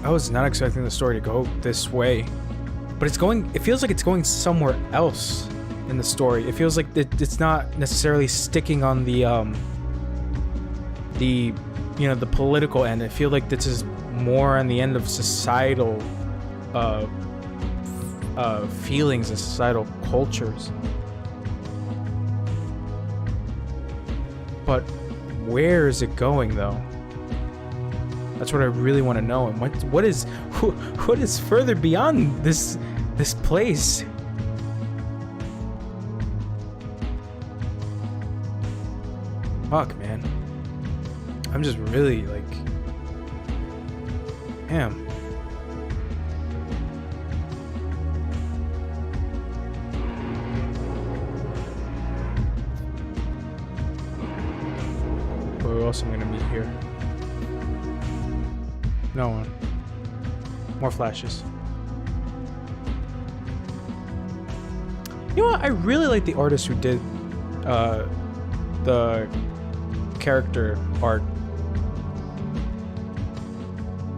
I was not expecting the story to go this way, but it feels like it's going somewhere else in the story. It feels like it's not necessarily sticking on the the political end. I feel like this is more on the end of societal feelings and societal cultures. But where is it going though? That's what I really want to know. And what is further beyond this place? Fuck, man. I'm just really like, damn. Who else am I gonna meet here? No one. More flashes. You know what? I really like the artist who did the character art.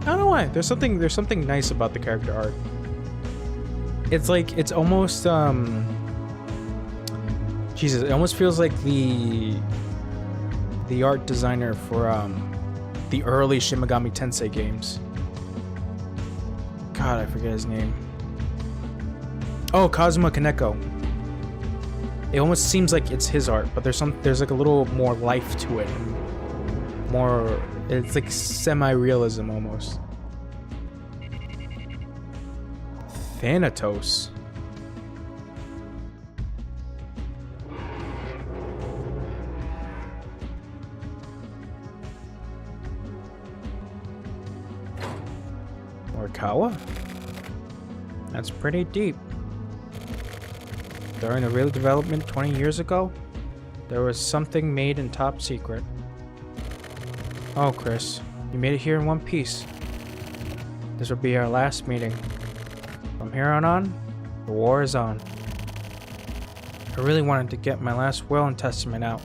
I don't know why. There's something nice about the character art. It's like it's almost Jesus, it almost feels like the art designer for the early Shin Megami Tensei games. God, I forget his name. Oh, Kazuma Kaneko. It almost seems like it's his art, but there's like a little more life to it. More, it's like semi-realism almost. Thanatos. Morikawa? That's pretty deep. During the real development 20 years ago, there was something made in top secret. Oh, Chris, you made it here in one piece. This will be our last meeting. From here on, the war is on. I really wanted to get my last will and testament out.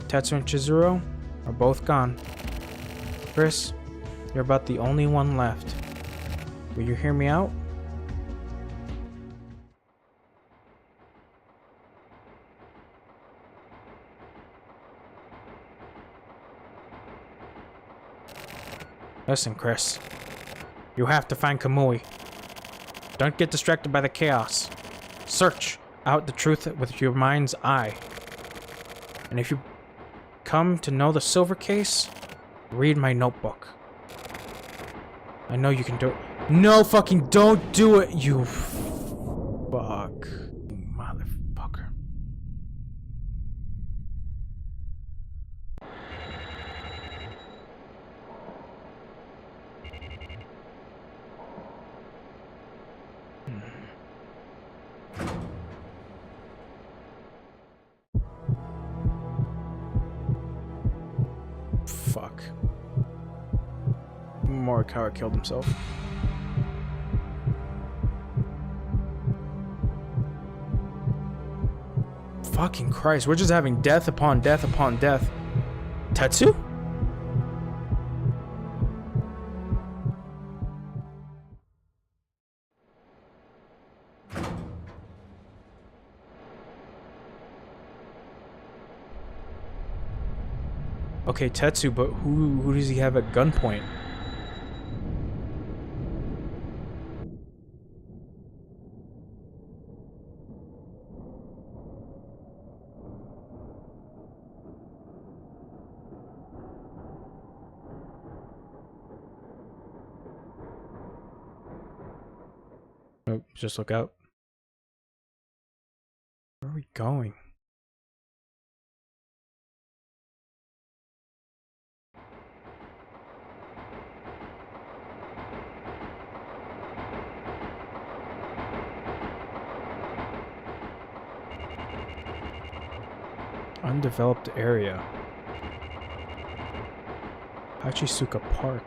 Tetsu and Chizuru are both gone. Chris, you're about the only one left. Will you hear me out? Listen, Chris. You have to find Kamui. Don't get distracted by the chaos. Search out the truth with your mind's eye. And if you come to know the silver case, read my notebook. I know you can do it. No, fucking don't do it, you fuck. Motherfucker. Fuck. Morikawa killed himself. Fucking Christ, we're just having death upon death upon death. Tetsu? Okay, Tetsu, but who does he have at gunpoint? Oh, just look out. Where are we going? Undeveloped area. Hachisuka Park.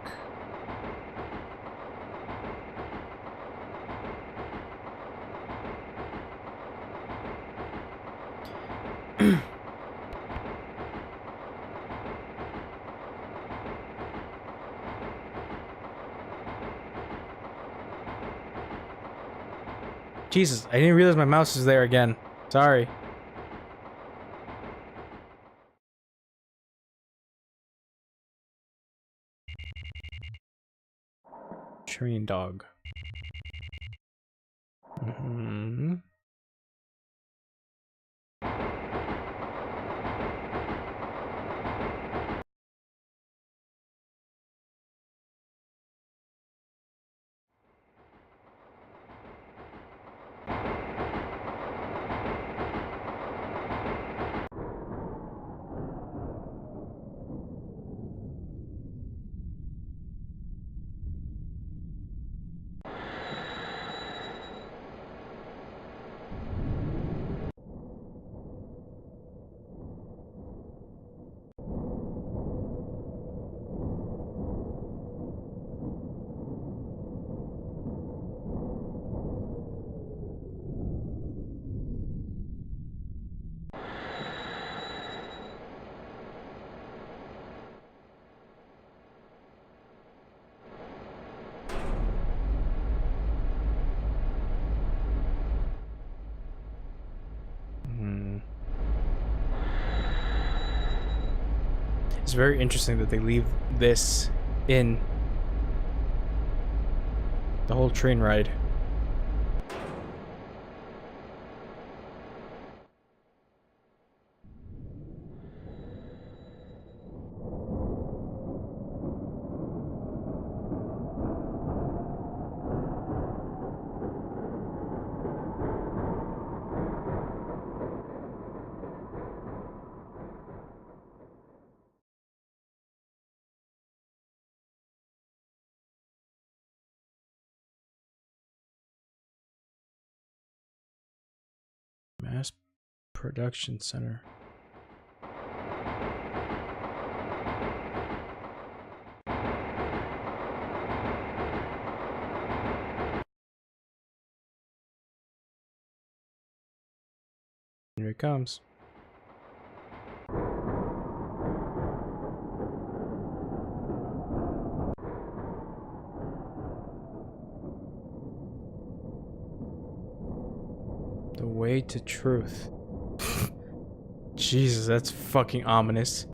Jesus, I didn't realize my mouse is there again. Sorry. Train dog. Mm-hmm. It's very interesting that they leave this in the whole train ride. Mass production center. Here it comes. The way to truth. Jesus, that's fucking ominous.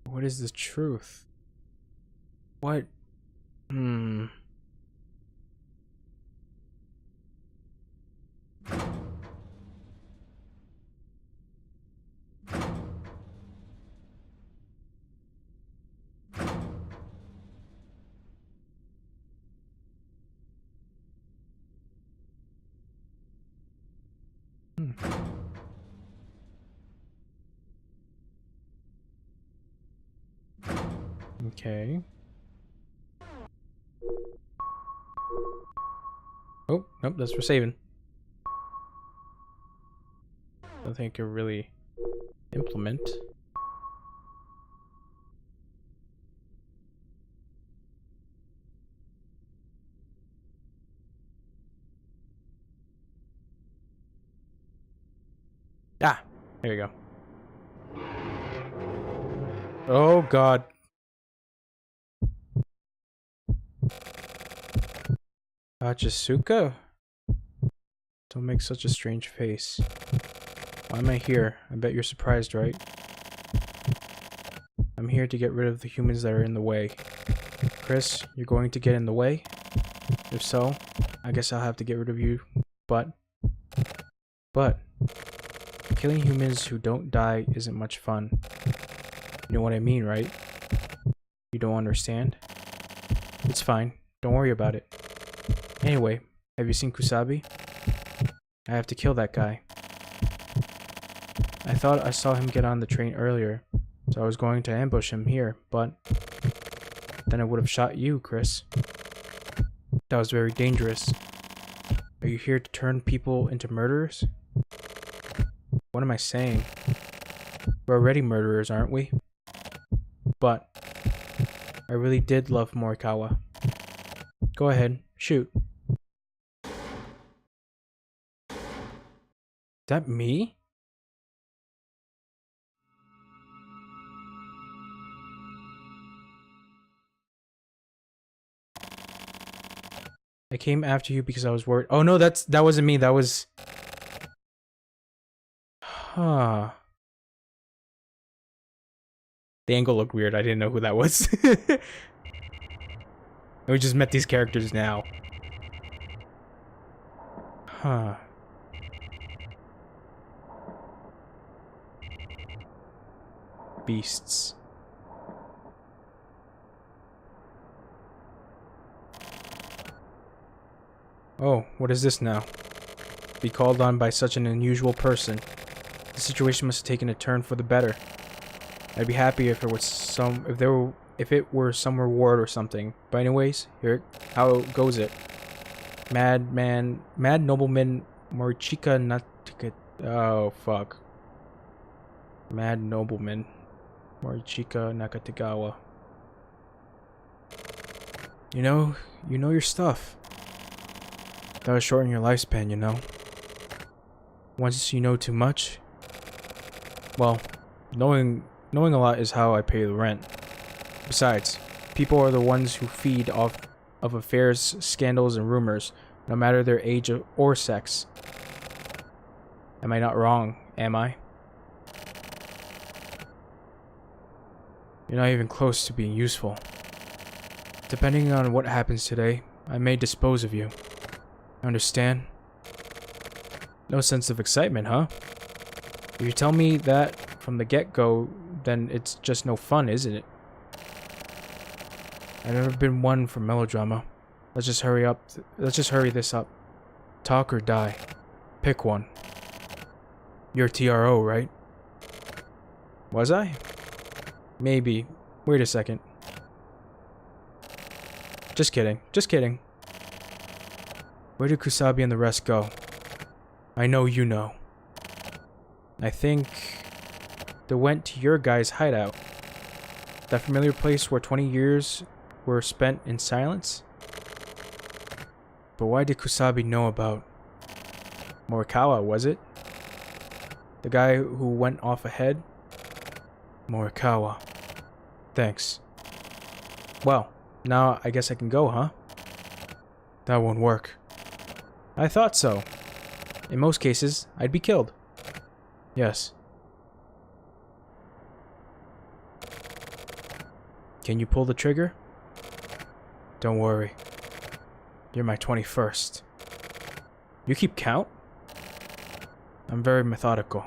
What is the truth? What? Okay. Oh, nope, that's for saving. I don't think I could really implement. Ah, there you go. Oh god. Hachisuka? Don't make such a strange face. Why am I here? I bet you're surprised, right? I'm here to get rid of the humans that are in the way. Chris, you're going to get in the way? If so, I guess I'll have to get rid of you. But killing humans who don't die isn't much fun. You know what I mean, right? You don't understand? It's fine. Don't worry about it. Anyway, have you seen Kusabi? I have to kill that guy. I thought I saw him get on the train earlier, so I was going to ambush him here, but then I would have shot you, Chris. That was very dangerous. Are you here to turn people into murderers? What am I saying? We're already murderers, aren't we? But I really did love Morikawa. Go ahead, shoot. That me? I came after you because I was worried. Oh no, that wasn't me. That was... Huh. The angle looked weird. I didn't know who that was. We just met these characters now. Huh. Beasts. Oh, what is this now? Be called on by such an unusual person. The situation must have taken a turn for the better. I'd be happy if it were some reward or something. But anyways, how goes it? Mad nobleman Morichika Natsuka. Oh fuck. Mad nobleman Morichika Nakatagawa. You know your stuff. That would shorten your lifespan, you know. Once you know too much, well, knowing a lot is how I pay the rent. Besides, people are the ones who feed off of affairs, scandals, and rumors, no matter their age or sex. Am I not wrong, am I? You're not even close to being useful. Depending on what happens today, I may dispose of you. Understand? No sense of excitement, huh? If you tell me that from the get-go, then it's just no fun, isn't it? I've never been one for melodrama. Let's just hurry this up. Talk or die. Pick one. You're TRO, right? Was I? Maybe. Wait a second. Just kidding. Just kidding. Where did Kusabi and the rest go? I know you know. I think they went to your guy's hideout. That familiar place where 20 years were spent in silence? But why did Kusabi know about Morikawa, was it? The guy who went off ahead? Morikawa. Thanks. Well, now I guess I can go, huh? That won't work. I thought so. In most cases, I'd be killed. Yes. Can you pull the trigger? Don't worry. You're my 21st. You keep count? I'm very methodical.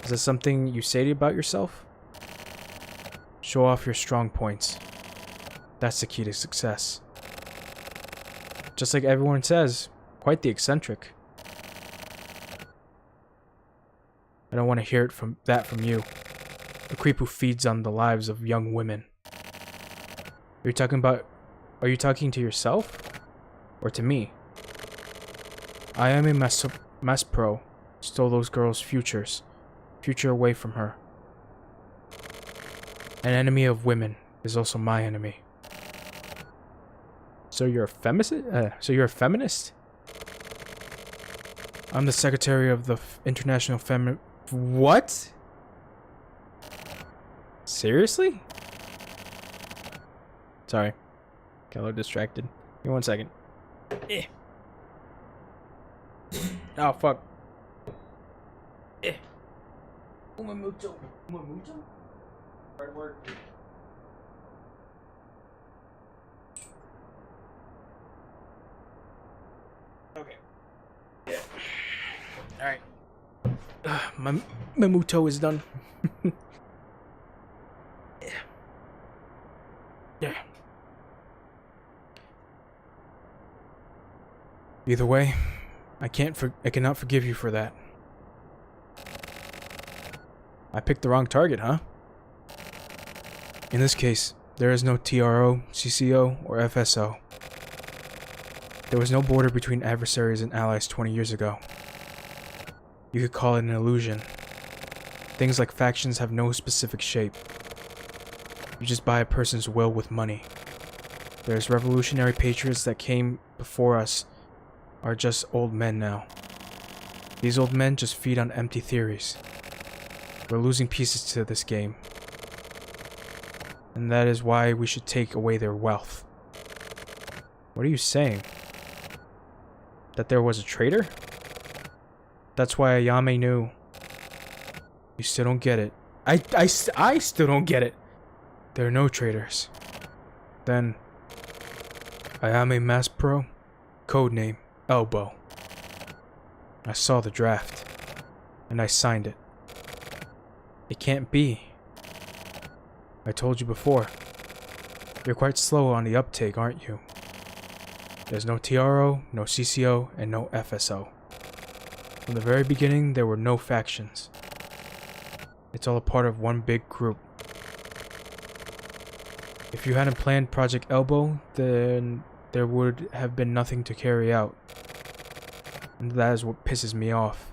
Is that something you say about yourself? Show off your strong points. That's the key to success. Just like everyone says, quite the eccentric. I don't want to hear it from you. A creep who feeds on the lives of young women. Are you talking to yourself? Or to me? I am a mass pro. Stole those girls' futures. Future away from her. An enemy of women is also my enemy. So you're a feminist? I'm the secretary of the International What? Seriously? Sorry. Got a little distracted. Give me 1 second. Oh, fuck. Umamuto. Right word. Okay. Yeah. Alright. My Muto is done. Yeah. Either way, I cannot forgive you for that. I picked the wrong target, huh? In this case, there is no TRO, CCO, or FSO. There was no border between adversaries and allies 20 years ago. You could call it an illusion. Things like factions have no specific shape. You just buy a person's will with money. There's revolutionary patriots that came before us are just old men now. These old men just feed on empty theories. We're losing pieces to this game. And that is why we should take away their wealth. What are you saying? That there was a traitor? That's why Ayame knew. You still don't get it. I still don't get it. There are no traitors. Then, Ayame Mass Pro, codename Elbow. I saw the draft, and I signed it. It can't be. I told you before. You're quite slow on the uptake, aren't you? There's no TRO, no CCO, and no FSO. From the very beginning, there were no factions. It's all a part of one big group. If you hadn't planned Project Elbow, then there would have been nothing to carry out. And that is what pisses me off.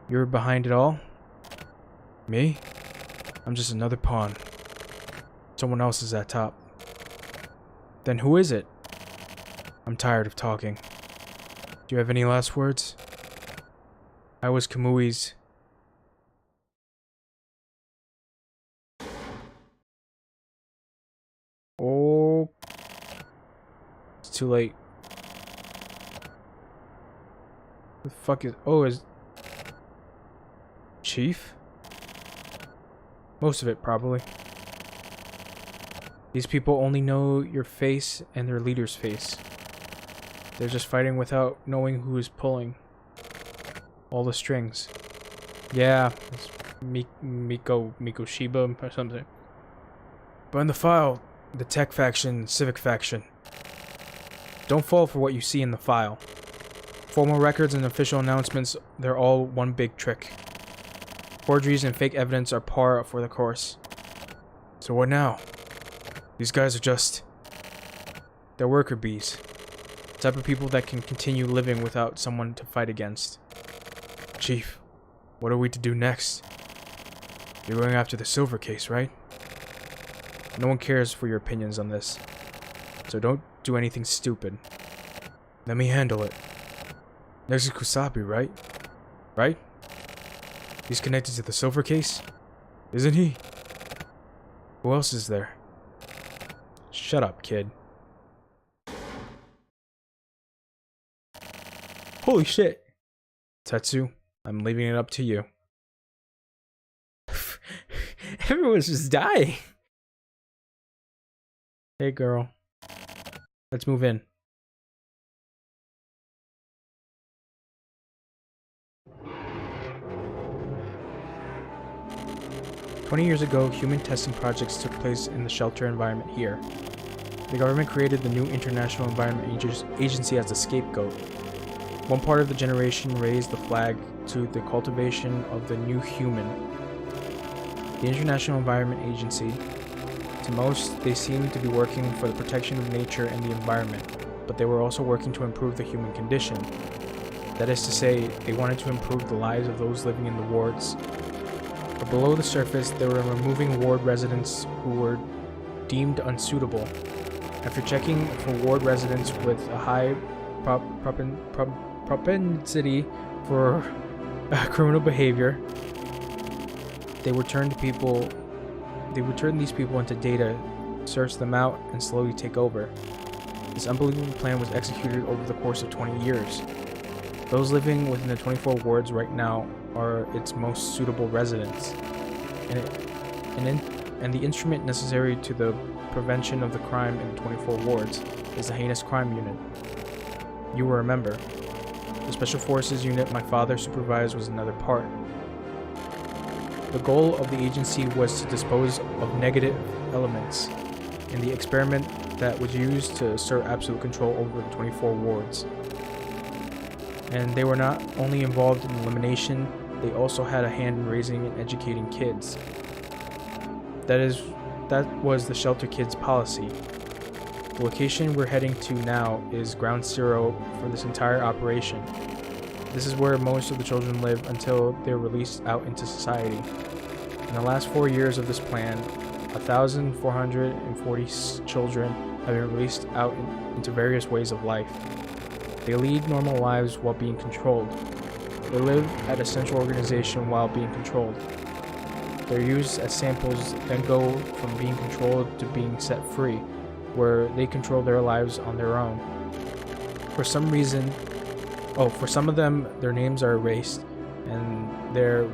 You're behind it all? Me? I'm just another pawn. Someone else is at top. Then who is it? I'm tired of talking. Do you have any last words? I was Kamui's. Oh. It's too late. The fuck is... Oh, is... Chief? Most of it, probably. These people only know your face and their leader's face. They're just fighting without knowing who is pulling all the strings. Yeah, it's Mikoshiba or something. But in the file, the tech faction, civic faction. Don't fall for what you see in the file. Formal records and official announcements, they're all one big trick. Forgeries and fake evidence are par for the course. So what now? These guys are just... They're worker bees. The type of people that can continue living without someone to fight against. Chief, what are we to do next? You're going after the silver case, right? No one cares for your opinions on this. So don't do anything stupid. Let me handle it. Next is Kusabi, right? Right? He's connected to the silver case? Isn't he? Who else is there? Shut up, kid. Holy shit. Tetsu, I'm leaving it up to you. Everyone's just dying. Hey girl. Let's move in. "20 years ago, human testing projects took place in the shelter environment here. The government created the new International Environment Agency as a scapegoat. One part of the generation raised the flag to the cultivation of the new human. The International Environment Agency, to most, they seemed to be working for the protection of nature and the environment, but they were also working to improve the human condition. That is to say, they wanted to improve the lives of those living in the wards. But below the surface, they were removing ward residents who were deemed unsuitable. After checking for ward residents with a high propensity for criminal behavior, they would turn these people into data, search them out, and slowly take over. This unbelievable plan was executed over the course of 20 years. Those living within the 24 wards right now are its most suitable residents, and the instrument necessary to the prevention of the crime in the 24 wards is the Heinous Crime Unit. You will remember. The Special Forces unit my father supervised was another part. The goal of the agency was to dispose of negative elements in the experiment that was used to assert absolute control over the 24 wards. And they were not only involved in elimination, they also had a hand in raising and educating kids. That was the Shelter Kids policy. The location we're heading to now is ground zero for this entire operation. This is where most of the children live until they're released out into society. In the last 4 years of this plan, 1,440 children have been released out into various ways of life. They lead normal lives while being controlled. They live at a central organization while being controlled. They're used as samples, then go from being controlled to being set free, where they control their lives on their own. For some reason, for some of them, their names are erased, and they're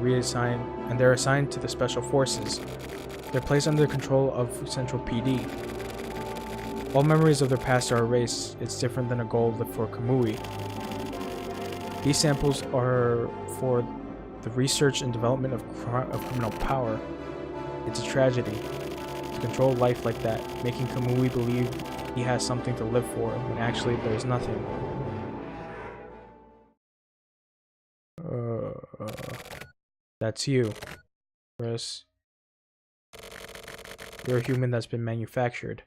assigned to the special forces. They're placed under the control of Central PD. All memories of their past are erased. It's different than a goal for Kamui. These samples are for the research and development of criminal power. It's a tragedy to control life like that, making Kamui believe he has something to live for when actually there's nothing. That's you, Chris. You're a human that's been manufactured.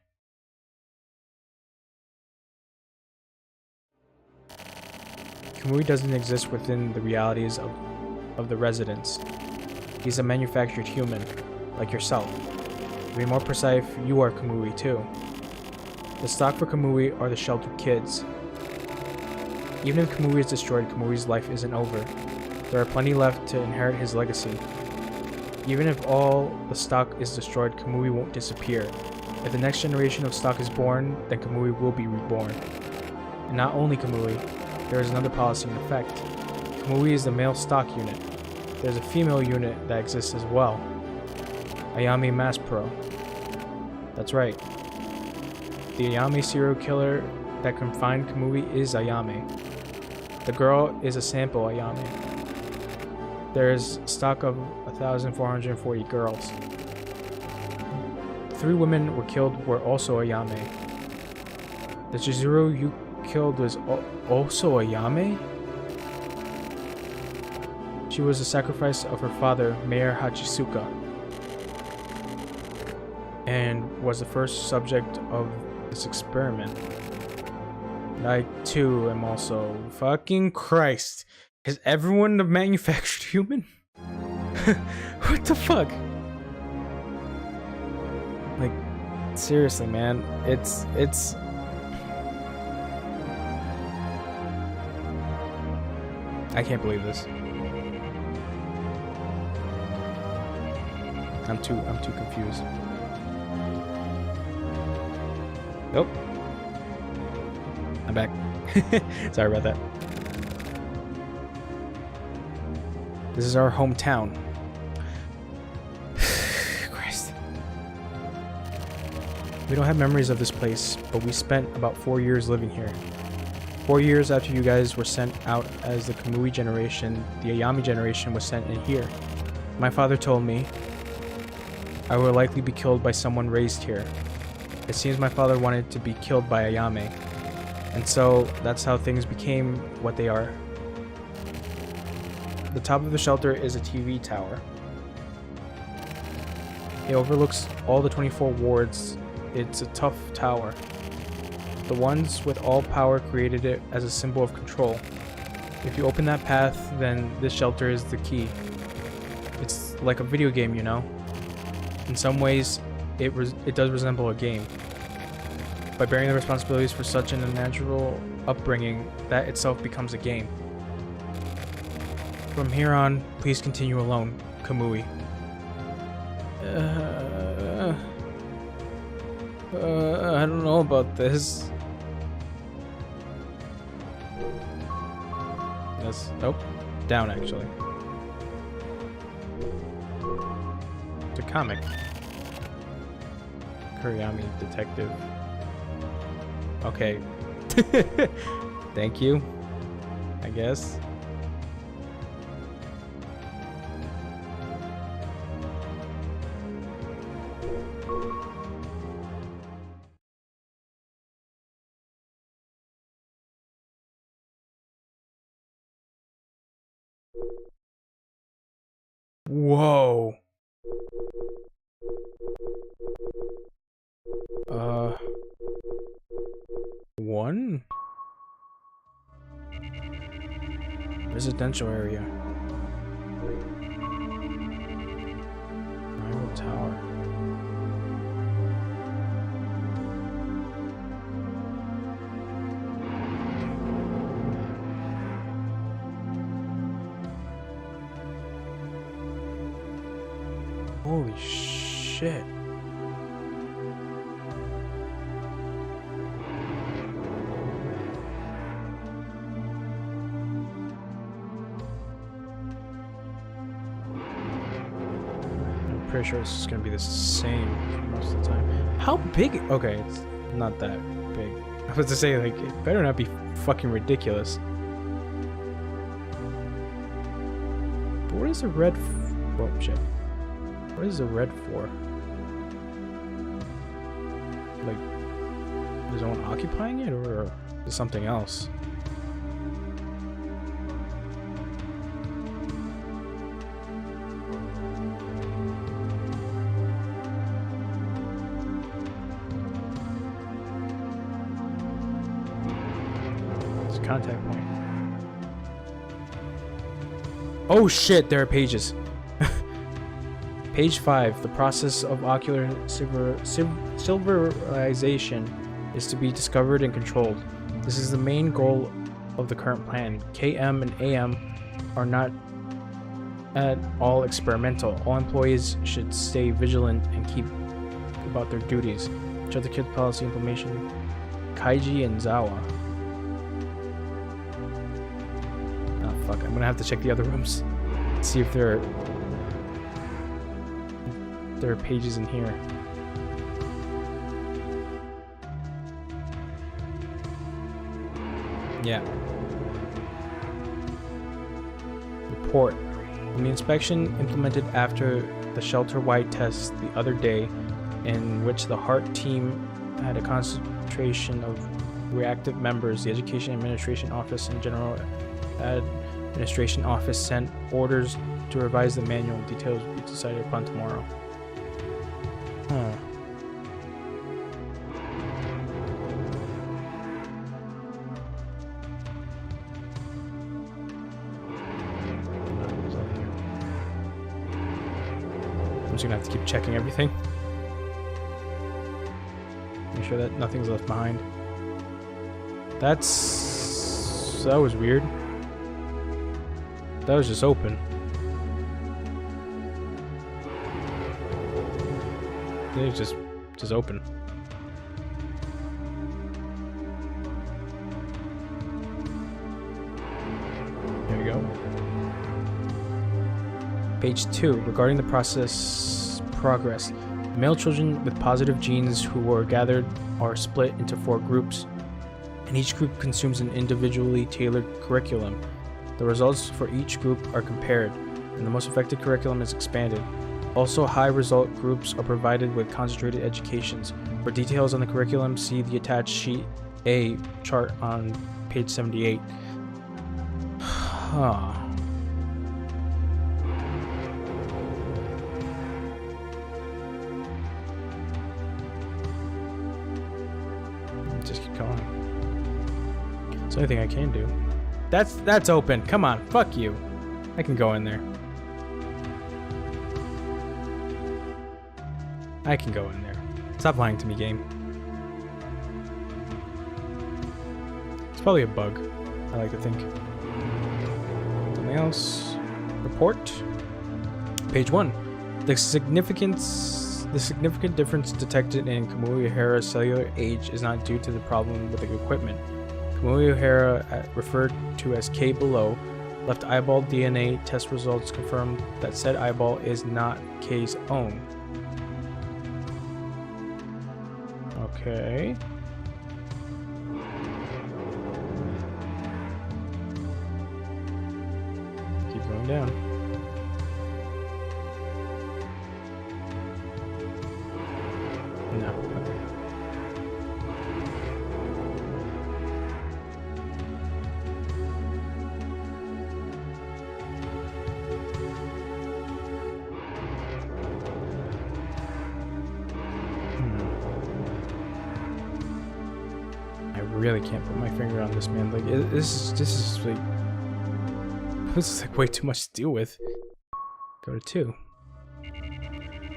Kamui doesn't exist within the realities of the residents. He's a manufactured human, like yourself. To be more precise, you are Kamui too. The stock for Kamui are the sheltered kids. Even if Kamui is destroyed, Kamui's life isn't over. There are plenty left to inherit his legacy. Even if all the stock is destroyed, Kamui won't disappear. If the next generation of stock is born, then Kamui will be reborn. And not only Kamui, there is another policy in effect. Kamui is the male stock unit. There's a female unit that exists as well. Ayame Mass Pro. That's right. The Ayame serial killer that confined Kamui is Ayame. The girl is a sample Ayame. There is stock of 1,440 girls. 3 women were killed were also Ayame. The Chizuru you killed was also Ayame? She was the sacrifice of her father, Mayor Hachisuka, and was the first subject of this experiment. I too am also fucking Christ. Is everyone a manufactured human? What the fuck? Like, seriously, man. It's I can't believe this. I'm too confused. Nope. I'm back. Sorry about that. This is our hometown. Christ. We don't have memories of this place, but we spent about 4 years living here. 4 years after you guys were sent out as the Kamui generation, the Ayame generation was sent in here. My father told me I would likely be killed by someone raised here. It seems my father wanted to be killed by Ayame, and so that's how things became what they are. The top of the shelter is a TV tower. It overlooks all the 24 wards. It's a tough tower. The ones with all power created it as a symbol of control. If you open that path, then this shelter is the key. It's like a video game, you know? In some ways, it does resemble a game. By bearing the responsibilities for such an unnatural upbringing, that itself becomes a game. From here on, please continue alone, Kamui. I don't know about this. Yes. Nope. Down, actually. It's a comic. Kuriyami Detective. Okay. Thank you, I guess. Whoa. One? Residential area. Rival Tower. Holy shit. I'm pretty sure it's just gonna be the same for most of the time. How big? Okay, it's not that big. I was to say, like, it better not be fucking ridiculous. But what is the red? Oh shit! What is the red for? Like, is someone occupying it, or is something else? Contact point. Oh shit, there are pages. Page 5. The process of ocular silverization is to be discovered and controlled. This is the main goal of the current plan. KM and AM are not at all experimental. All employees should stay vigilant and keep about their duties. Check the kids policy implementation. Kaiji and Zawa. Fuck, I'm gonna have to check the other rooms. See if there are pages in here. Yeah. Report. In the inspection implemented after the shelter-wide test the other day, in which the HART team had a concentration of reactive members, the Education Administration Office and General Administration Office sent orders to revise the manual. Details will be decided upon tomorrow. Huh. I'm just gonna have to keep checking everything. Make sure that nothing's left behind. That was weird. That was just open. It was just open. There we go. Page 2. Regarding the process progress. Male children with positive genes who were gathered are split into 4 groups, and each group consumes an individually tailored curriculum. The results for each group are compared, and the most effective curriculum is expanded. Also, high result groups are provided with concentrated educations. For details on the curriculum, see the attached sheet A chart on page 78. Huh. Just keep going. It's the only thing I can do. That's open. Come on, fuck you. I can go in there. I can go in there. Stop lying to me, game. It's probably a bug, I like to think. Something else. Report. Page 1. The significant difference detected in Kamui Ohara's cellular age is not due to the problem with the equipment. Kamui Ohara, referred to as K below, left eyeball DNA test results confirm that said eyeball is not K's own. Okay. Keep going down. No. Okay. I really can't put my finger on this, man. Like, this is like way too much to deal with. Go to 2.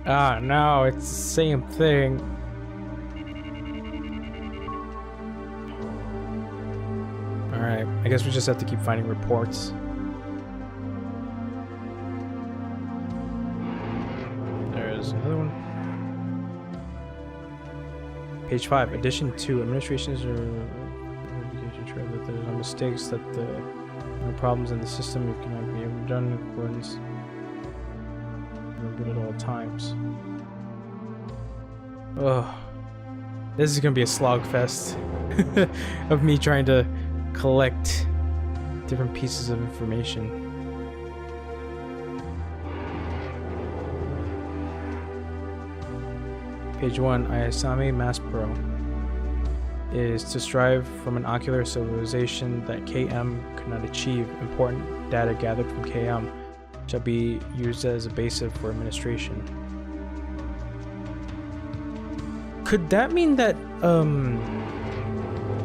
Ah, no, it's the same thing. Alright, I guess we just have to keep finding reports. There it Page 5. Addition to administrations or verification trail that there are no mistakes, that the no problems in the system it cannot be ever done in accordance. Good at all times. Ugh. This is gonna be a slog fest of me trying to collect different pieces of information. Page 1. Ayasami Maspero is to strive from an ocular civilization that KM could not achieve. Important data gathered from KM shall be used as a basis for administration. Could that mean that,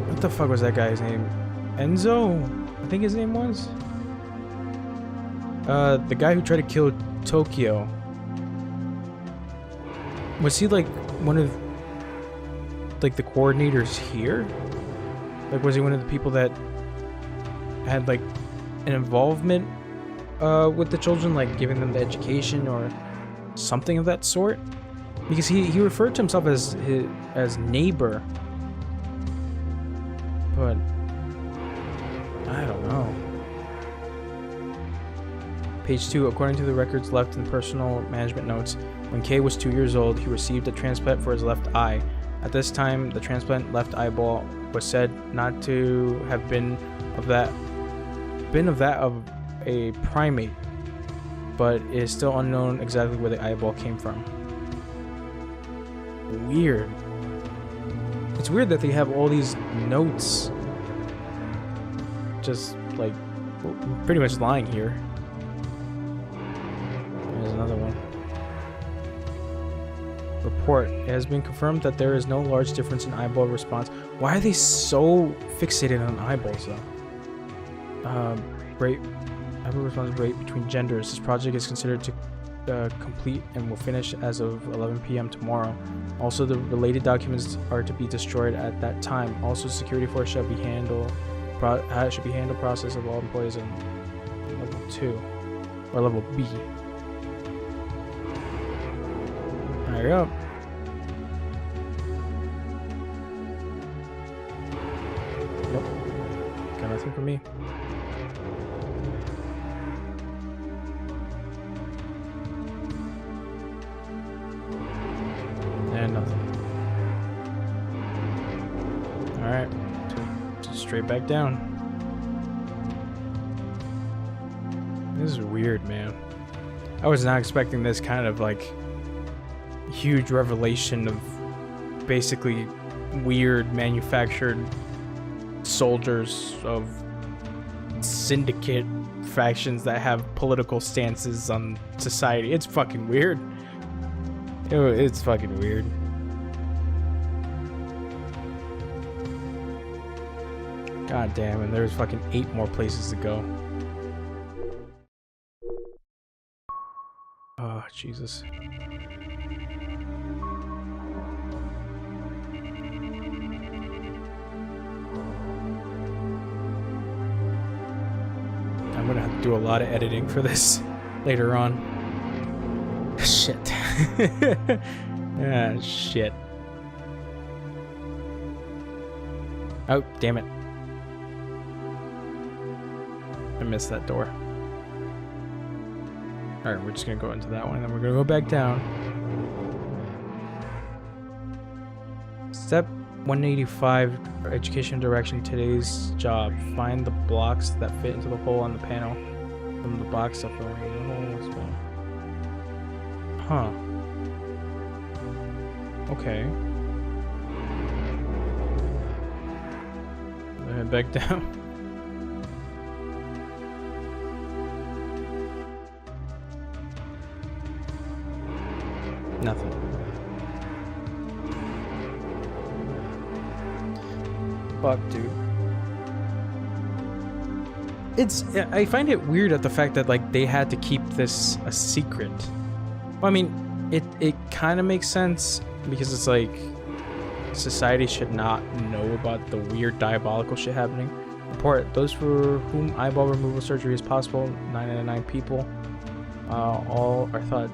what the fuck was that guy's name? Enzo? I think his name was? The guy who tried to kill Tokyo. Was he like one of, like, the coordinators here? Like, was he one of the people that had, like, an involvement with the children, like giving them the education or something of that sort? Because he referred to himself as neighbor, but I don't know. Page 2. According to the records left in personal management notes, when Kay was 2 years old, he received a transplant for his left eye. At this time, the transplant left eyeball was said not to have been of that of a primate, but it is still unknown exactly where the eyeball came from. Weird. It's weird that they have all these notes just like pretty much lying here. There's another one. Report. It has been confirmed that there is no large difference in eyeball response. Why are they so fixated on eyeballs though? Eyeball response rate between genders. This project is considered to complete and will finish as of 11 p.m. tomorrow. Also, the related documents are to be destroyed at that time. Also, security force shall be handle process of all employees in level 2 or level B. Hurry up. Nope. Got nothing for me. And nothing. Alright. Just straight back down. This is weird, man. I was not expecting this kind of like huge revelation of basically weird manufactured soldiers of syndicate factions that have political stances on society. It's fucking weird. It's fucking weird. God damn, and there's fucking 8 more places to go. Oh, Jesus. I'm gonna have to do a lot of editing for this later on. Shit. Ah, shit. Oh, damn it. I missed that door. Alright, we're just gonna go into that one, and then we're gonna go back down. Step 185, education direction. Today's job. Find the blocks that fit into the hole on the panel from the box up there. Huh. Okay. Head back down. Nothing. Fuck, dude. I find it weird at the fact that like they had to keep this a secret. Well, I mean, it kind of makes sense because it's like society should not know about the weird diabolical shit happening. Report: those for whom eyeball removal surgery is possible, 9 out of 9 people, all are thought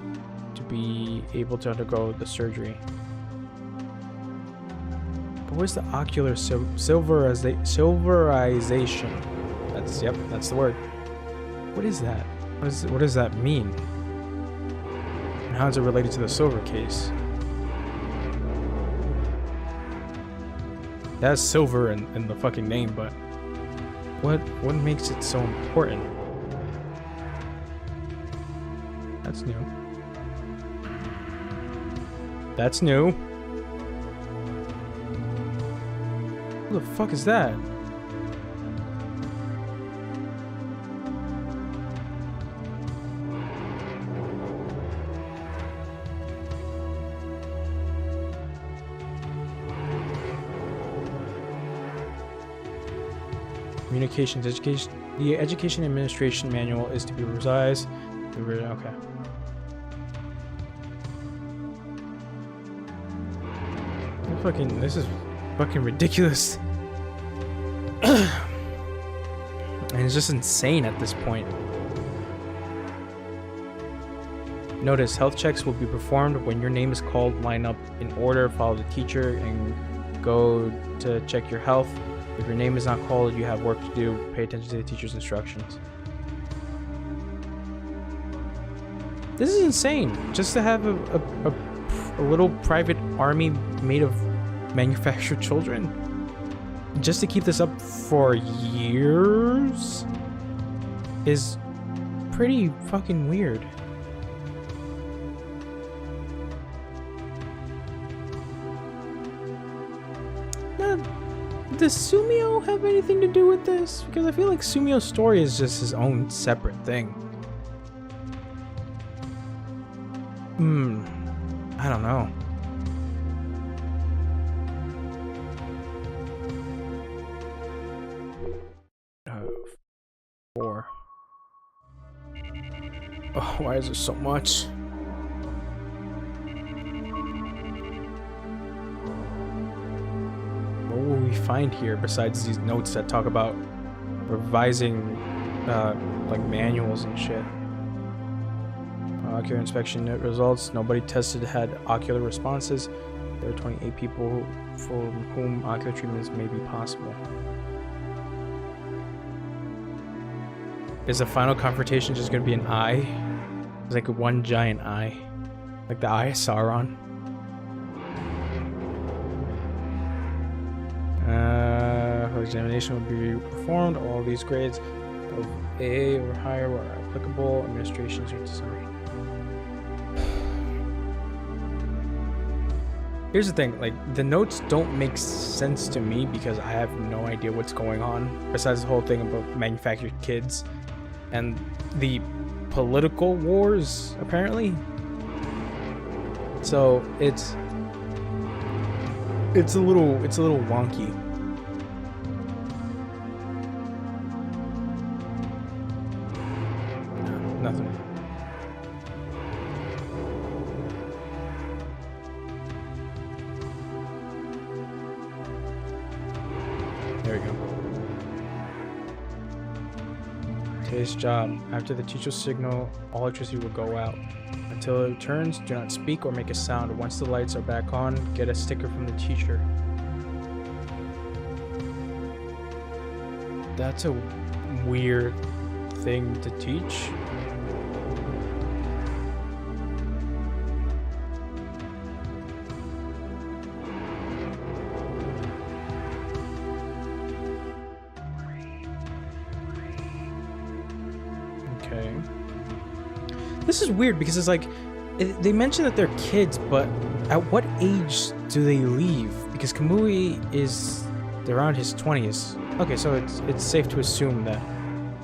to be able to undergo the surgery. Where's the ocular silverization? That's the word. What is that? What does that mean? And how is it related to the silver case? It has silver in the fucking name, but what makes it so important? That's new. That's new. What the fuck is that? Communications, education. The Education Administration Manual is to be revised. Okay. This is fucking ridiculous. And it's just insane at this point. Notice, health checks will be performed when your name is called. Line up in order, follow the teacher, and go to check your health. If your name is not called, you have work to do. Pay attention to the teacher's instructions. This is insane. Just to have a little private army made of manufactured children. Just to keep this up for years is pretty fucking weird. Does Sumio have anything to do with this? Because I feel like Sumio's story is just his own separate thing. I don't know. Four. Oh, why is there so much? What will we find here besides these notes that talk about revising like manuals and shit? Ocular inspection results. Nobody tested had ocular responses. There are 28 people for whom ocular treatments may be possible. Is the final confrontation just gonna be an eye? It's like one giant eye. Like the eye of Sauron. Examination will be performed. All these grades of A or higher were applicable. Administrations are decided. Here's the thing, like, the notes don't make sense to me because I have no idea what's going on, besides the whole thing about manufactured kids and the political wars, apparently. So it's a little wonky. No, nothing. There we go. Today's job. After the teacher's signal, all electricity will go out. Until it returns, do not speak or make a sound. Once the lights are back on, get a sticker from the teacher. That's a weird thing to teach. Okay. This is weird because it's like they mention that they're kids, but at what age do they leave? Because Kamui is around his 20s. Okay, so it's safe to assume that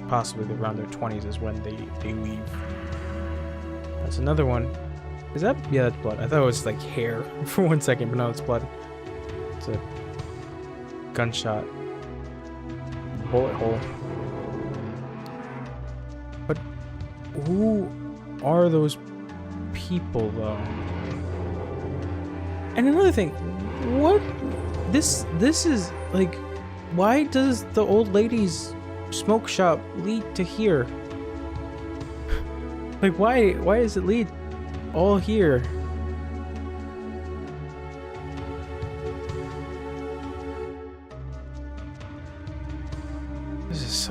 possibly around their 20s is when they leave. That's another one. Is that? Yeah, that's blood. I thought it was like hair for 1 second, but no, it's blood. It's a gunshot. Bullet hole. But who are those people, though? And another thing, what? This is like, why does the old lady's smoke shop lead to here? Like, why does it lead all here?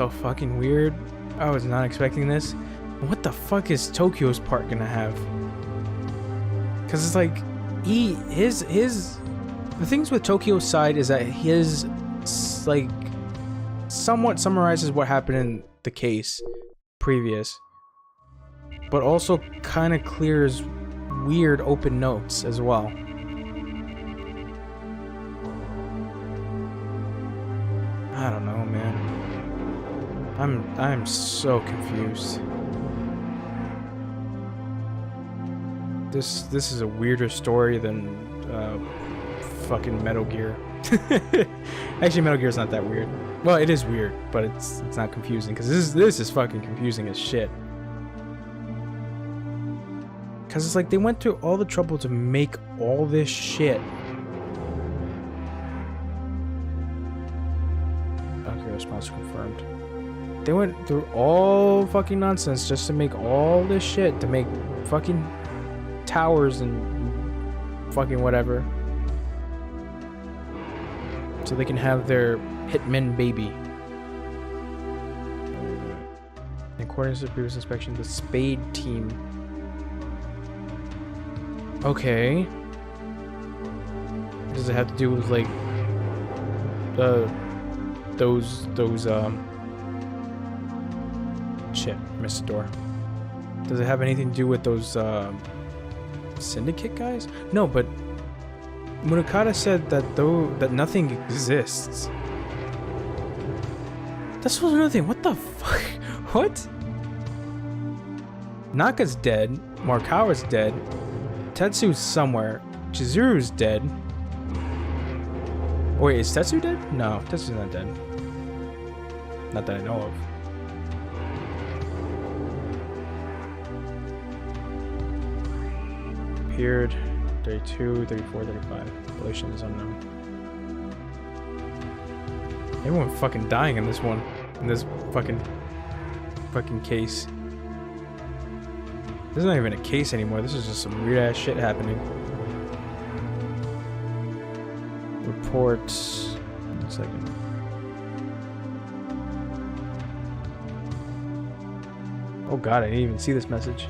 so fucking weird. I was not expecting this. What the fuck is Tokyo's part gonna have? Cause it's like the things with Tokyo's side is that his like somewhat summarizes what happened in the case previous, but also kind of clears weird open notes as well. I don't know, man. I'm so confused. This is a weirder story than fucking Metal Gear. Actually, Metal Gear's not that weird. Well, it is weird, but it's not confusing because this is fucking confusing as shit. Because it's like they went through all the trouble to make all this shit. Okay, response confirmed. They went through all fucking nonsense just to make all this shit, to make fucking towers and fucking whatever. So they can have their Hitman baby. In accordance to the previous inspection, the Spade team. Okay. Does it have to do with like those shit, missed the door. Does it have anything to do with those Syndicate guys? No, but Munakata said that nothing exists. That's another thing. What the fuck? What? Naka's dead. Morikawa's dead. Tetsu's somewhere. Chizuru's dead. Wait, is Tetsu dead? No, Tetsu's not dead. Not that I know of. Appeared 32, 34, 35. Population is unknown. Everyone fucking dying in this one. In this fucking case. This is not even a case anymore. This is just some weird ass shit happening. Reports. 1 second. Oh god, I didn't even see this message.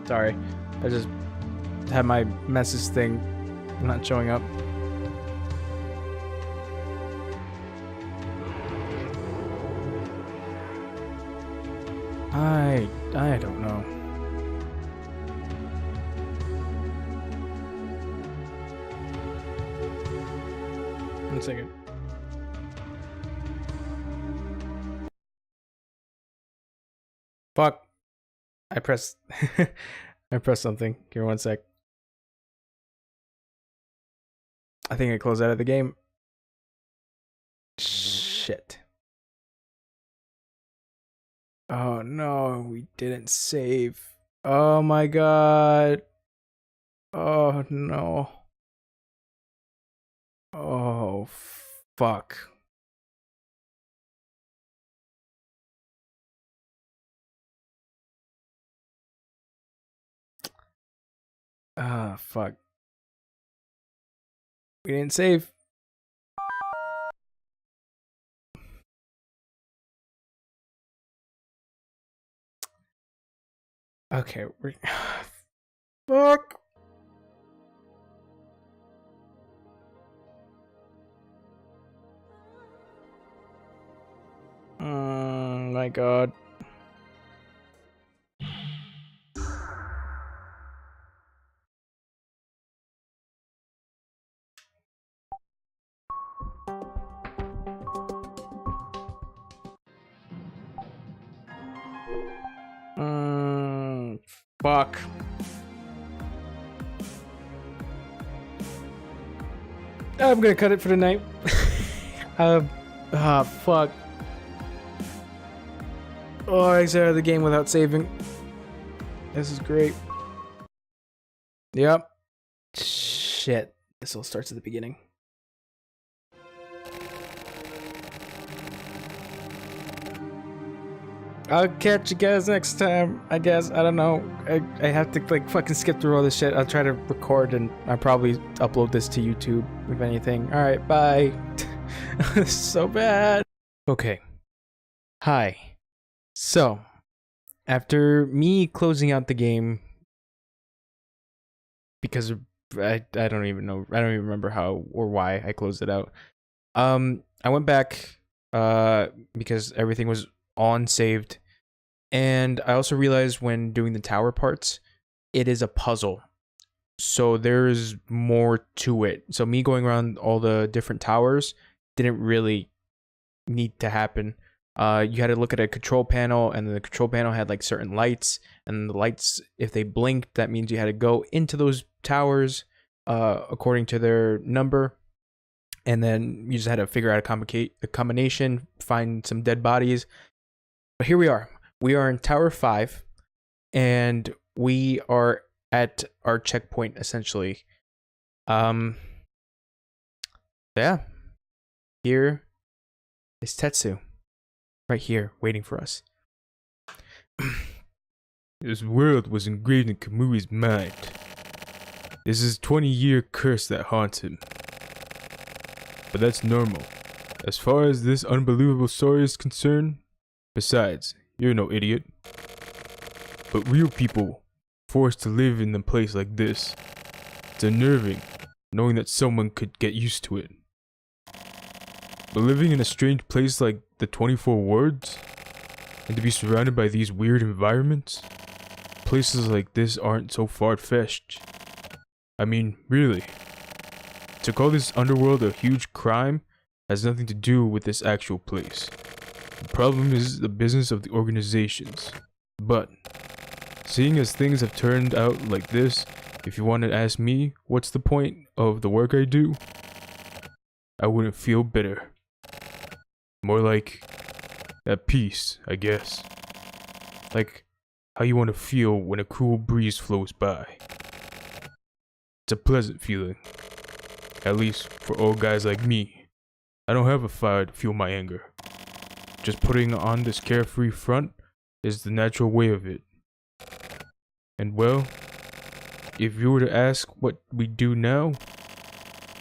Sorry, I just had my message thing not showing up. I don't know. One second. Fuck. I pressed I pressed something. Give me 1 sec. I think I closed out of the game. Shit. Oh no, we didn't save. Oh my god. Oh no. Oh fuck. Ah, fuck. We didn't save. Okay, we're... Fuck! My god. Fuck. I'm gonna cut it for tonight. Fuck. Oh, I exited the game without saving. This is great. Yep. Shit. This all starts at the beginning. I'll catch you guys next time, I guess. I don't know. I have to like fucking skip through all this shit. I'll try to record and I'll probably upload this to YouTube, if anything. Alright, bye. This is so bad. Okay. Hi. So, after me closing out the game, because I don't even know, I don't even remember how or why I closed it out. I went back because everything was on saved, and I also realized when doing the tower parts, it is a puzzle, so there's more to it. So me going around all the different towers didn't really need to happen. You had to look at a control panel, and the control panel had like certain lights, and the lights, if they blinked, that means you had to go into those towers according to their number. And then you just had to figure out a combination, find some dead bodies. But here we are. We are in Tower 5, and we are at our checkpoint, essentially. Yeah. Here is Tetsu. Right here, waiting for us. This world was engraved in Kamui's mind. This is a 20-year curse that haunts him. But that's normal. As far as this unbelievable story is concerned, besides, you're no idiot. But real people, forced to live in a place like this, it's unnerving, knowing that someone could get used to it. But living in a strange place like the 24 Wards, and to be surrounded by these weird environments, places like this aren't so far-fetched. I mean, really. To call this underworld a huge crime has nothing to do with this actual place. The problem is the business of the organizations. But, seeing as things have turned out like this, if you want to ask me what's the point of the work I do, I wouldn't feel bitter. More like at peace, I guess. Like how you want to feel when a cool breeze flows by. It's a pleasant feeling. At least for old guys like me. I don't have a fire to fuel my anger. Just putting on this carefree front is the natural way of it. And well, if you were to ask what we do now,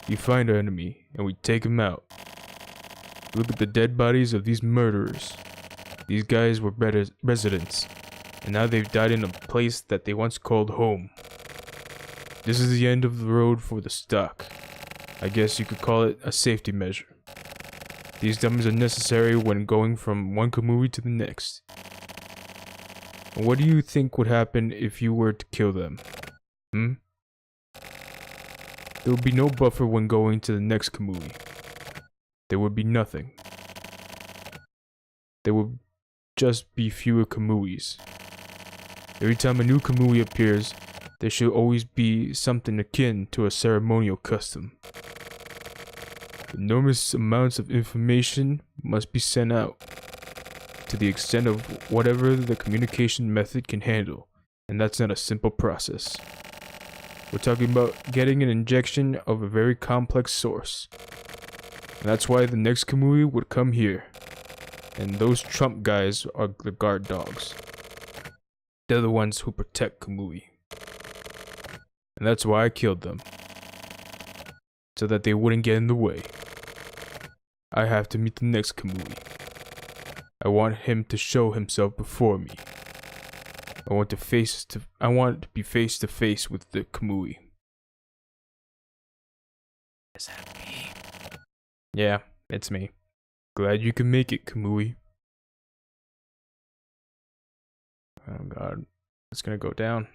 we find our enemy and we take him out. Look at the dead bodies of these murderers. These guys were residents, and now they've died in a place that they once called home. This is the end of the road for the stock. I guess you could call it a safety measure. These dummies are necessary when going from one Kamui to the next. And what do you think would happen if you were to kill them? There would be no buffer when going to the next Kamui. There would be nothing. There would just be fewer Kamuis. Every time a new Kamui appears, there should always be something akin to a ceremonial custom. Enormous amounts of information must be sent out, to the extent of whatever the communication method can handle, and that's not a simple process. We're talking about getting an injection of a very complex source, and that's why the next Kamui would come here, and those Trump guys are the guard dogs. They're the ones who protect Kamui, and that's why I killed them, so that they wouldn't get in the way. I have to meet the next Kamui. I want him to show himself before me. I want to be face to face with the Kamui. Is that me? Yeah, it's me. Glad you can make it, Kamui. Oh god, it's gonna go down.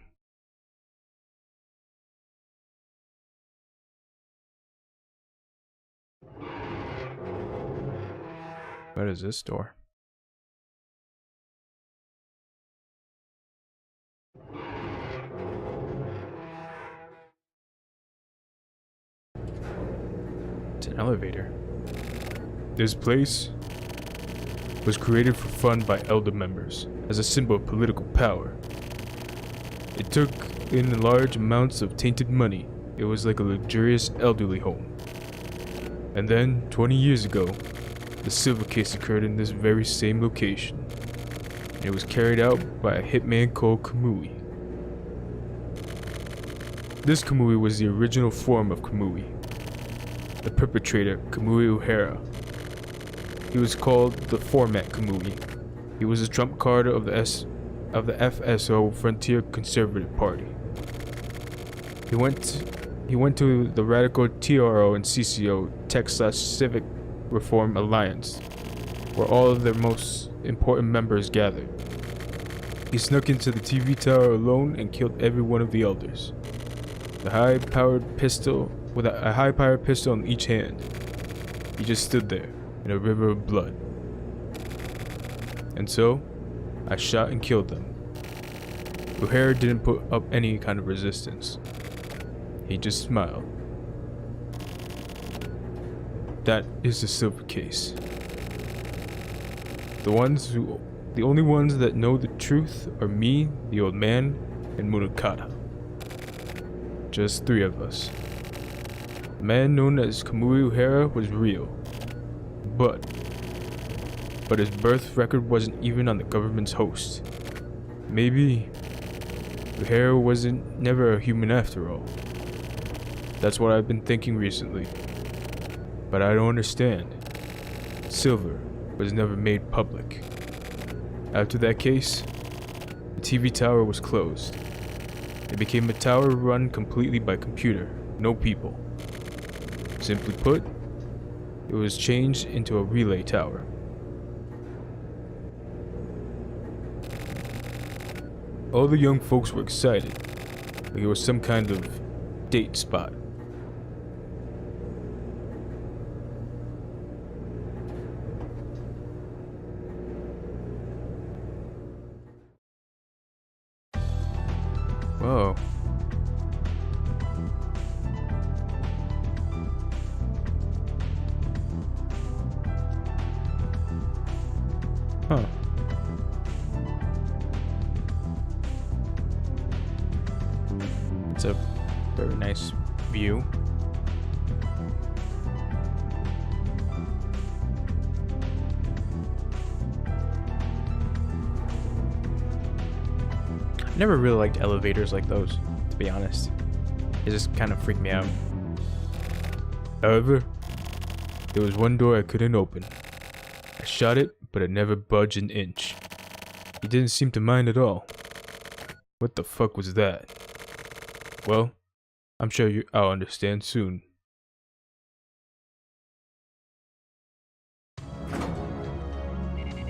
What is this door? It's an elevator. This place was created for fun by elder members as a symbol of political power. It took in large amounts of tainted money. It was like a luxurious elderly home. And then, 20 years ago, the silver case occurred in this very same location. and it was carried out by a hitman called Kamui. This Kamui was the original form of Kamui. The perpetrator, Kamui Uhura. He was called the Format Kamui. He was a trump card of the FSO Frontier Conservative Party. He went to the radical TRO and CCO Tech/Civic Reform Alliance, where all of their most important members gathered. He snuck into the TV tower alone and killed every one of the elders. With a high-powered pistol in each hand. He just stood there in a river of blood. And so, I shot and killed them. Uhura didn't put up any kind of resistance. He just smiled. That is the silver case. The only ones that know the truth are me, the old man, and Munakata. Just 3 of us. The man known as Kamui Uhura was real. But his birth record wasn't even on the government's host. Maybe Uhura wasn't never a human after all. That's what I've been thinking recently. But I don't understand. Silver was never made public. After that case, the TV tower was closed. It became a tower run completely by computer, no people. Simply put, it was changed into a relay tower. All the young folks were excited, like it was some kind of date spot. Whoa. Huh. It's a very nice view. I never really liked elevators like those, to be honest. It just kind of freaked me out. However, there was one door I couldn't open. I shot it, but it never budged an inch. He didn't seem to mind at all. What the fuck was that? Well, I'm sure I'll understand soon.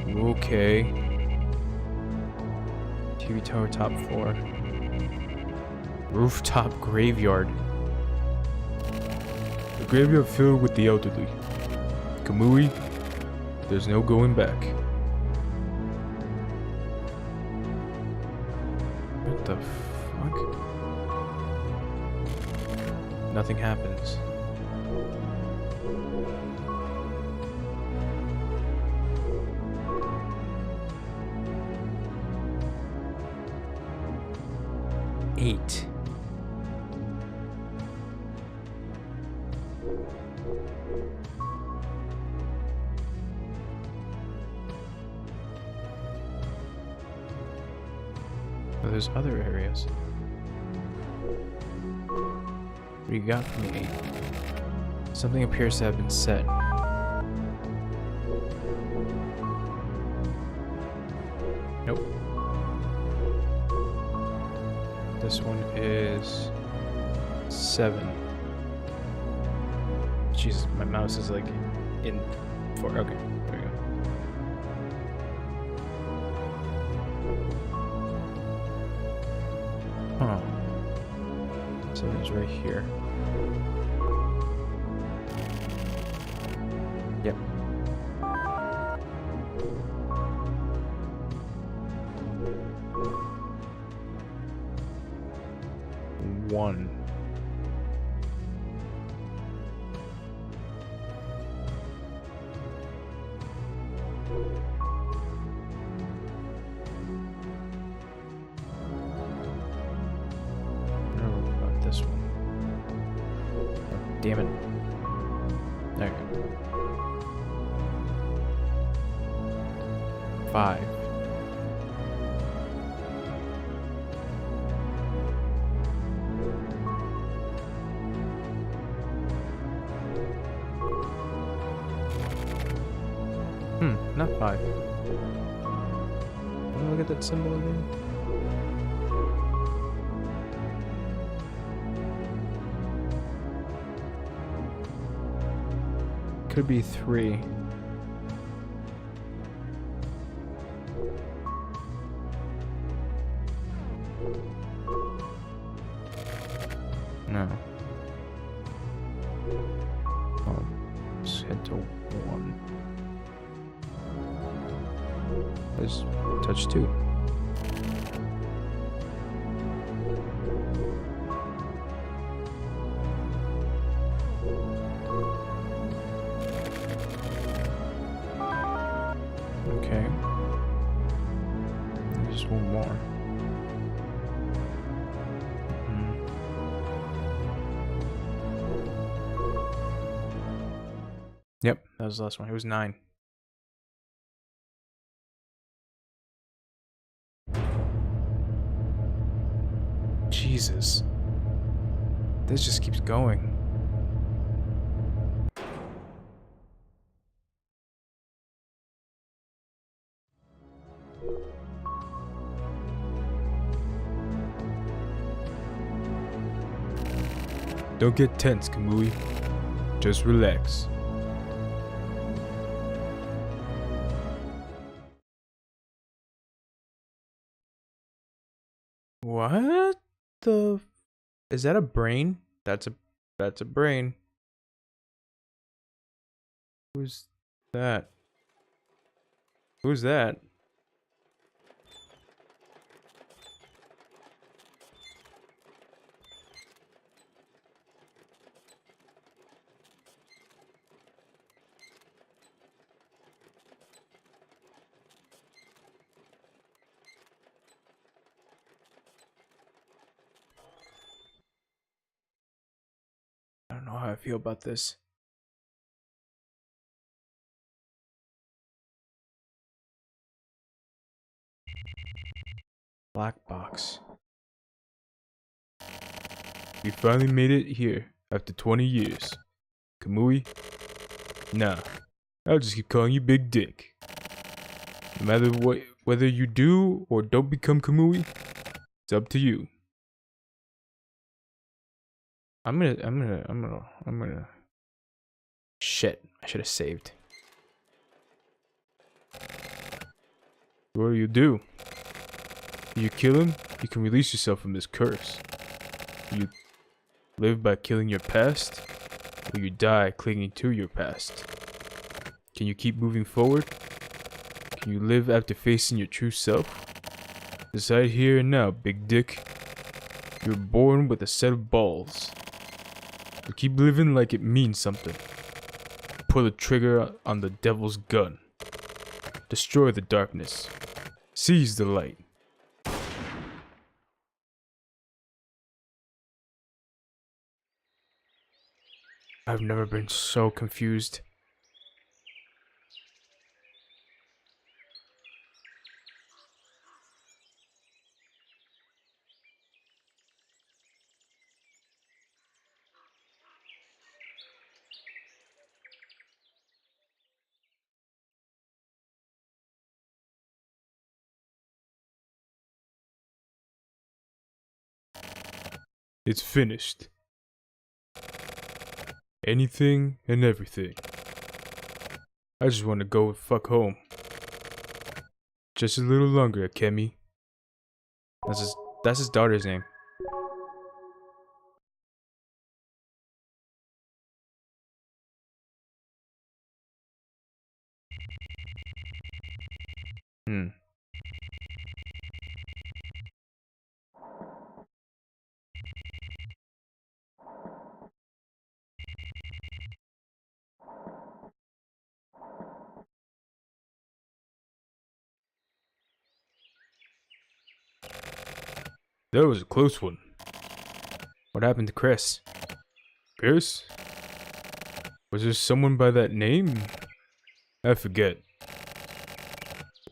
Okay. TV tower top floor. Rooftop graveyard. The graveyard filled with the elderly. Kamui, there's no going back. What the fuck? Nothing happens. Eight. Oh, there's other areas. What do you got for me? 8? Something appears to have been said. Nope. This one is 7. Jesus, my mouse is like in 4. Okay, there we go. Huh. So it's right here. Yep. One. This one. Oh, damn it. There you go. 5. 5. Look at that symbol again. Could be 3. No. Oh, let's head to 1. Let's touch 2. Okay. Just one more. Yep, that was the last one. It was 9. Jesus. This just keeps going. Don't get tense, Kamui. Just relax. What the? Is that a brain? That's a brain. Who's that? Who's that? I don't know how I feel about this. Black box. We finally made it here after 20 years. Kamui? Nah, I'll just keep calling you Big Dick. No matter what, whether you do or don't become Kamui, it's up to you. I'm gonna. Shit, I should have saved. What do? You kill him, you can release yourself from this curse. You live by killing your past, or you die clinging to your past. Can you keep moving forward? Can you live after facing your true self? Decide here and now, Big Dick. You're born with a set of balls. So keep living like it means something. Pull the trigger on the devil's gun. Destroy the darkness. Seize the light. I've never been so confused. It's finished. Anything and everything. I just want to go fuck home. Just a little longer, Kemi. That's his daughter's name. That was a close one. What happened to Chris? Chris? Was there someone by that name? I forget.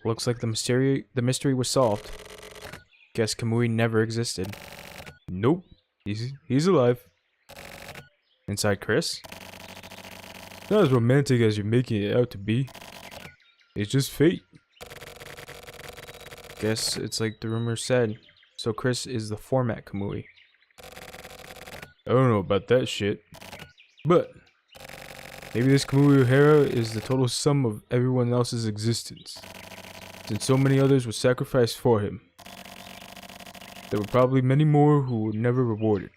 Looks like the mystery was solved. Guess Kamui never existed. Nope. He's alive. Inside Chris? Not as romantic as you're making it out to be. It's just fate. Guess it's like the rumor said. So Chris is the format Kamui. I don't know about that shit. But maybe this Kamui O'Hara is the total sum of everyone else's existence. Since so many others were sacrificed for him. There were probably many more who were never rewarded.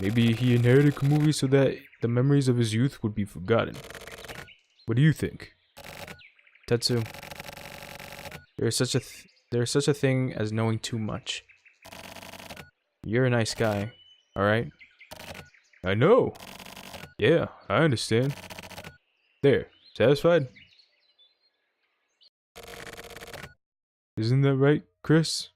Maybe he inherited Kamui so that the memories of his youth would be forgotten. What do you think? Tetsu, there is such a thing as knowing too much. You're a nice guy, alright? I know. Yeah, I understand. There, satisfied? Isn't that right, Chris?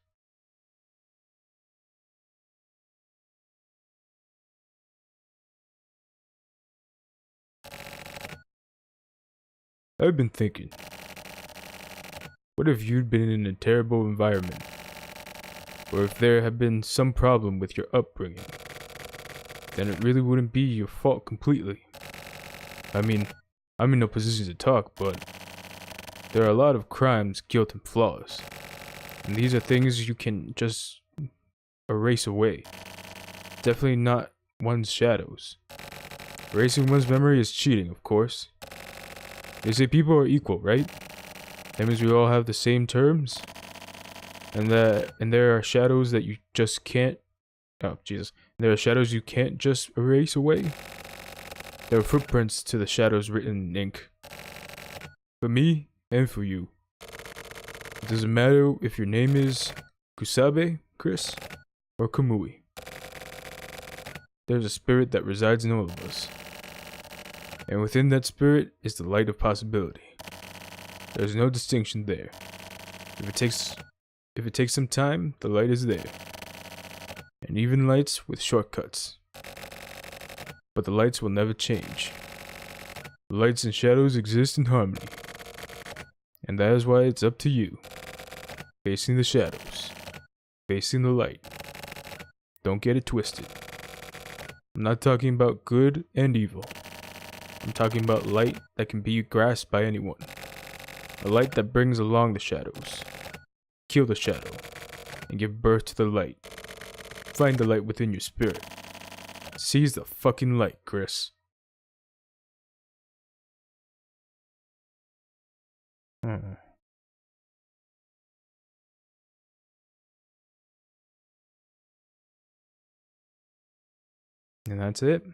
I've been thinking. What if you'd been in a terrible environment? Or if there had been some problem with your upbringing? Then it really wouldn't be your fault completely. I mean, I'm in no position to talk, but there are a lot of crimes, guilt, and flaws. And these are things you can just erase away. Definitely not one's shadows. Erasing one's memory is cheating, of course. They say people are equal, right? That means we all have the same terms. And there are shadows that you just can't... Oh, Jesus. There are shadows you can't just erase away. There are footprints to the shadows written in ink. For me, and for you. It doesn't matter if your name is Kusabe, Chris, or Kamui. There's a spirit that resides in all of us. And within that spirit is the light of possibility. There's no distinction there. If it takes some time, the light is there. And even lights with shortcuts. But the lights will never change. The lights and shadows exist in harmony. And that is why it's up to you. Facing the shadows. Facing the light. Don't get it twisted. I'm not talking about good and evil. I'm talking about light that can be grasped by anyone. A light that brings along the shadows. Kill the shadow. And give birth to the light. Find the light within your spirit. Seize the fucking light, Chris. And that's it.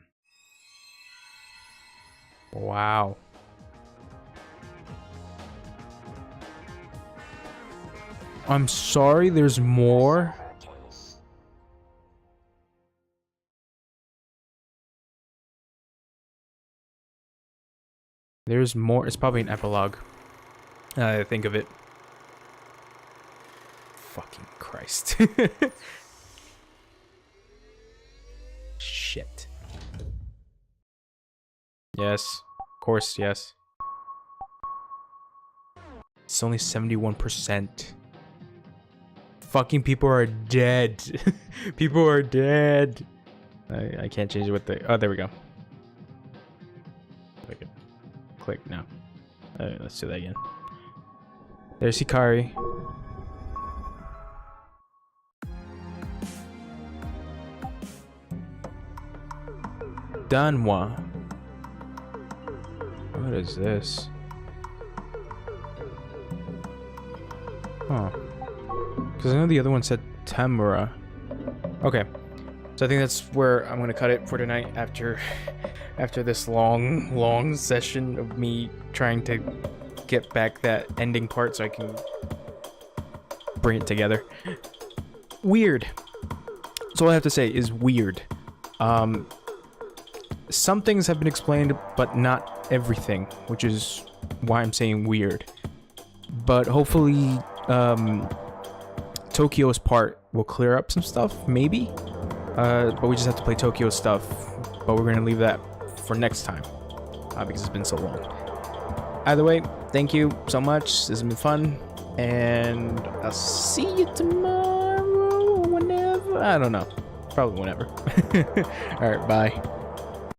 Wow. I'm sorry, there's more. There's more. It's probably an epilogue. I think of it. Fucking Christ. Shit. Yes. Of course, yes. It's only 71%. Fucking people are dead. People are dead. I can't change it with the... Oh, there we go. Click now. Let's do that again. There's Hikari. Danwa. What is this? Huh. Because I know the other one said Tamura. Okay. So I think that's where I'm going to cut it for tonight after this long session of me trying to get back that ending part so I can bring it together. Weird. That's all I have to say is weird. Some things have been explained, but not everything, which is why I'm saying weird. But hopefully, Tokyo's part will clear up some stuff, maybe? But we just have to play Tokyo stuff, but we're gonna leave that for next time, because it's been so long. Either way, thank you so much. This has been fun, and I'll see you tomorrow, whenever. I don't know, probably whenever. All right, bye.